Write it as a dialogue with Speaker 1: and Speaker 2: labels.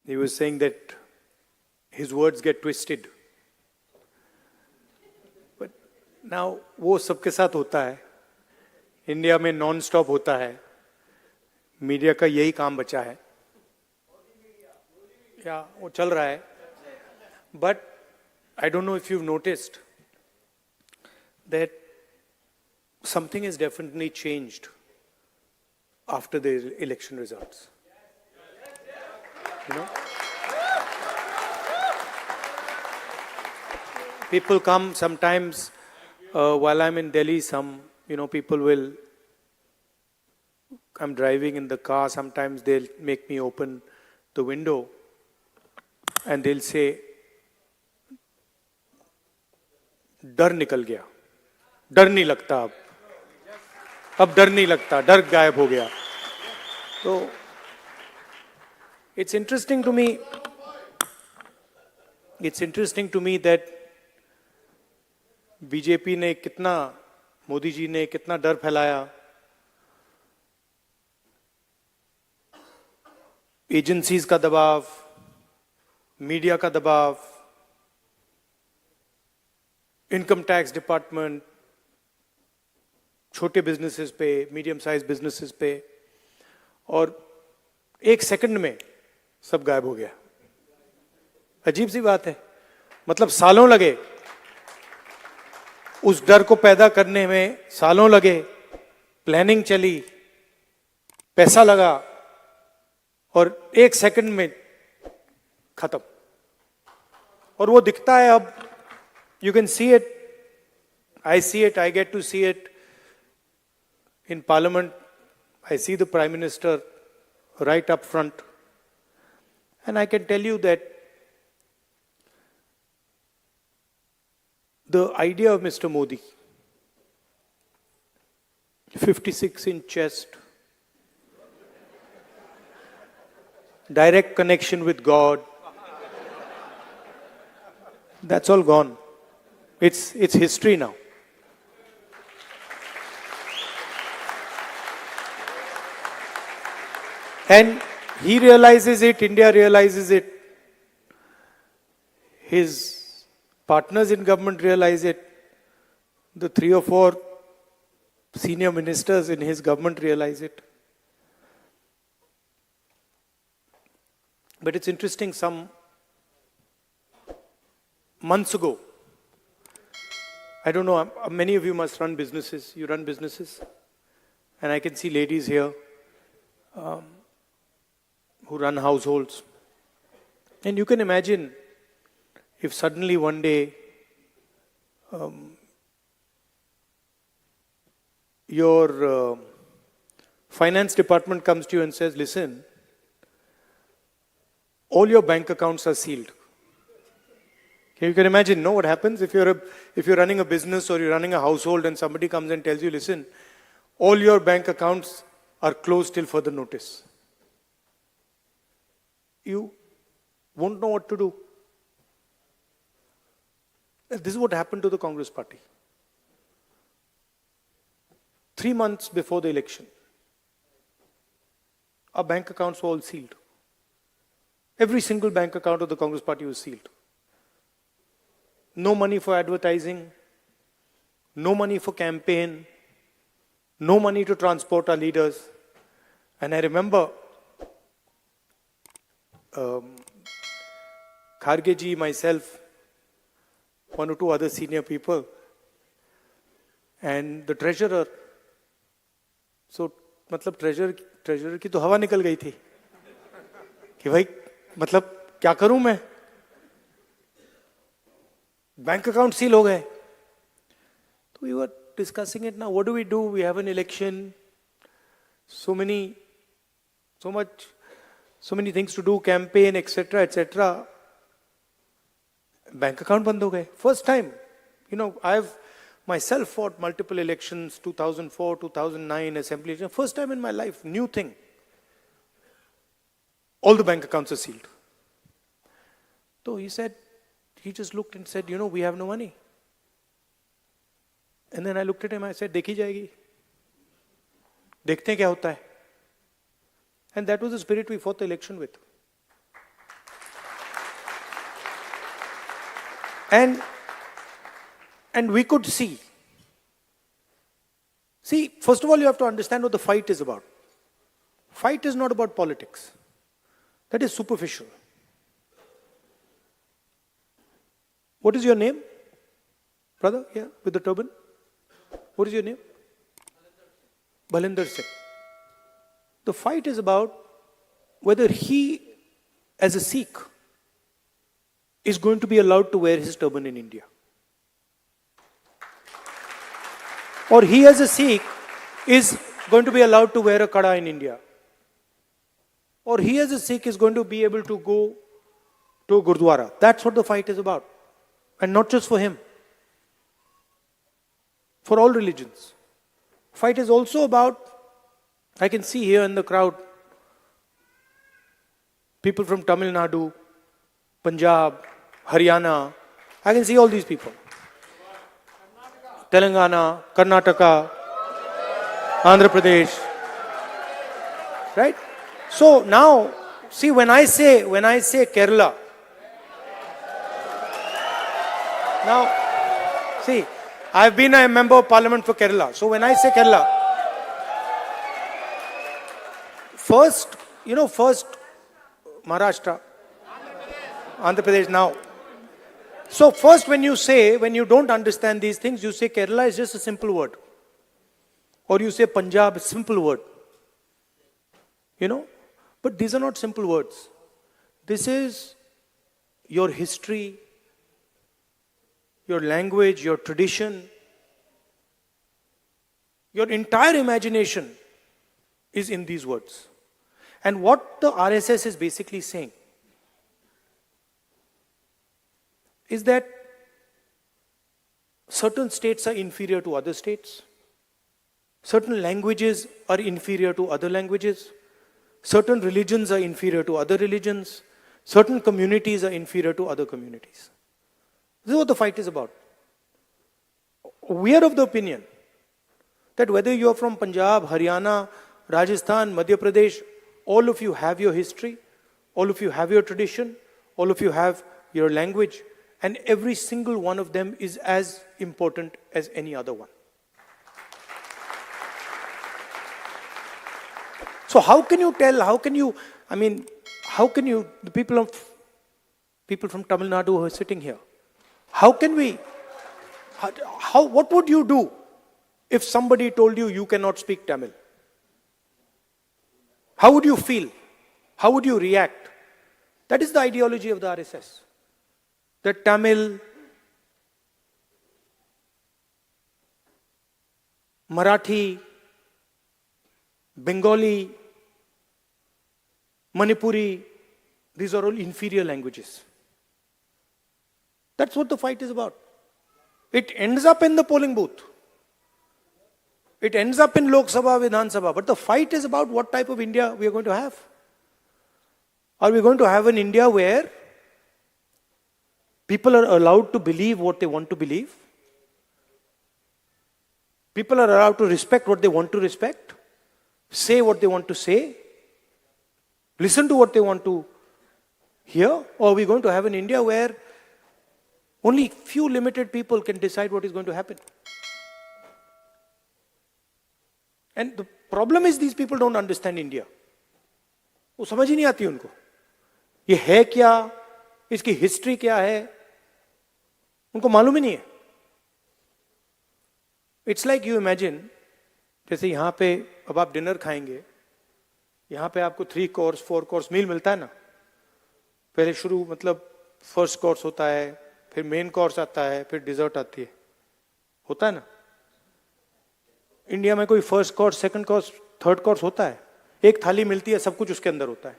Speaker 1: He was saying that his words get twisted. But now वो सबके साथ होता है, इंडिया में नॉन स्टॉप होता है, मीडिया का यही काम बचा है, क्या वो चल रहा है. But I don't know if you've noticed that something has definitely changed after the election results. You know? People come sometimes while I'm in Delhi, people will, I'm driving in the car, sometimes they'll make me open the window and they'll say, डर निकल गया, डर नहीं लगता अब डर नहीं लगता, डर गायब हो गया. तो it's interesting to me that BJP ने कितना, मोदी जी ने कितना डर फैलाया, एजेंसीज का दबाव, मीडिया का दबाव, इनकम टैक्स डिपार्टमेंट, छोटे बिजनेसेस पे, मीडियम साइज बिजनेसेस पे, और एक सेकंड में सब गायब हो गया. अजीब सी बात है, मतलब सालों लगे उस डर को पैदा करने में, सालों लगे, प्लानिंग चली, पैसा लगा, और एक सेकंड में खत्म. और वो दिखता है अब. You can see it. I see it. I get to see it in Parliament. I see the Prime Minister right up front. And I can tell you that the idea of Mr. Modi, 56-inch chest, direct connection with God, that's all gone. It's history now. And he realizes it, India realizes it, his partners in government realize it, the 3 or 4 senior ministers in his government realize it. But it's interesting, some months ago, I don't know, many of you must run businesses. You run businesses. And I can see ladies here who run households. And you can imagine if suddenly one day your finance department comes to you and says, listen, all your bank accounts are sealed. You can imagine, no, what happens if you're running a business or you're running a household and somebody comes and tells you, listen, all your bank accounts are closed till further notice. You won't know what to do. This is what happened to the Congress party. 3 months before the election, our bank accounts were all sealed. Every single bank account of the Congress party was sealed. No money for advertising, no money for campaign, no money to transport our leaders. And I remember Kharge ji, myself, 1 or 2 other senior people, and the treasurer. So, मतलब treasurer की तो हवा निकल गई थी कि भाई मतलब क्या करूं मैं, बैंक अकाउंट सील हो गए. तो we were discussing it now. What do? We have an election. So many things to do, campaign, etc., etc. Bank account बंद हो गए. First time, I've myself fought multiple elections, 2004, 2009, assembly. First time in my life, new thing. All the bank accounts are sealed. So he just looked and said, we have no money. And then I looked at him, I said, देखी जाएगी. देखते हैं क्या होता है. And that was the spirit we fought the election with. And we could see, first of all, you have to understand what the fight is about. Fight is not about politics. That is superficial. What is your name? Brother, here, with the turban? What is your name? Balinder Singh. The fight is about whether he, as a Sikh, is going to be allowed to wear his turban in India. Or he, as a Sikh, is going to be allowed to wear a kada in India. Or he, as a Sikh, is going to be able to go to a Gurdwara. That's what the fight is about. And not just for him. For all religions. Fight is also about, I can see here in the crowd, people from Tamil Nadu, Punjab, Haryana. I can see all these people. Telangana, Karnataka, Andhra Pradesh. Right? So now, see, when I say Kerala, now, see, I've been a member of parliament for Kerala. So when I say Kerala, first Maharashtra, Andhra Pradesh now. So first when you don't understand these things, you say Kerala is just a simple word. Or you say Punjab, simple word. But these are not simple words. This is your history, your language, your tradition. Your entire imagination is in these words. And what the RSS is basically saying is that certain states are inferior to other states. Certain languages are inferior to other languages. Certain religions are inferior to other religions. Certain communities are inferior to other communities. This is what the fight is about. We are of the opinion that whether you are from Punjab, Haryana, Rajasthan, Madhya Pradesh, all of you have your history, all of you have your tradition, all of you have your language, and every single one of them is as important as any other one. So how can you, the people from Tamil Nadu who are sitting here, what would you do if somebody told you cannot speak Tamil? How would you feel? How would you react? That is the ideology of the RSS. That Tamil, Marathi, Bengali, Manipuri, these are all inferior languages. That's what the fight is about. It ends up in the polling booth. It ends up in Lok Sabha, Vidhan Sabha. But the fight is about what type of India we are going to have. Are we going to have an India where people are allowed to believe what they want to believe? People are allowed to respect what they want to respect, say what they want to say, listen to what they want to hear? Or are we going to have an India where only few limited people can decide what is going to happen? And the problem is these people don't understand India. वो समझ ही नहीं आती उनको. ये है क्या, इसकी history क्या है, उनको मालूम ही नहीं है. It's like you imagine, जैसे यहाँ पे अब आप डिनर खाएंगे, यहाँ पे आपको 3 कोर्स 4 कोर्स मील मिलता है ना. पहले शुरू फर्स्ट कोर्स होता है, फिर मेन कोर्स आता है, फिर डिजर्ट आती है, होता है ना. इंडिया में कोई first course, second course, third course होता है? एक थाली मिलती है, सब कुछ उसके अंदर होता है.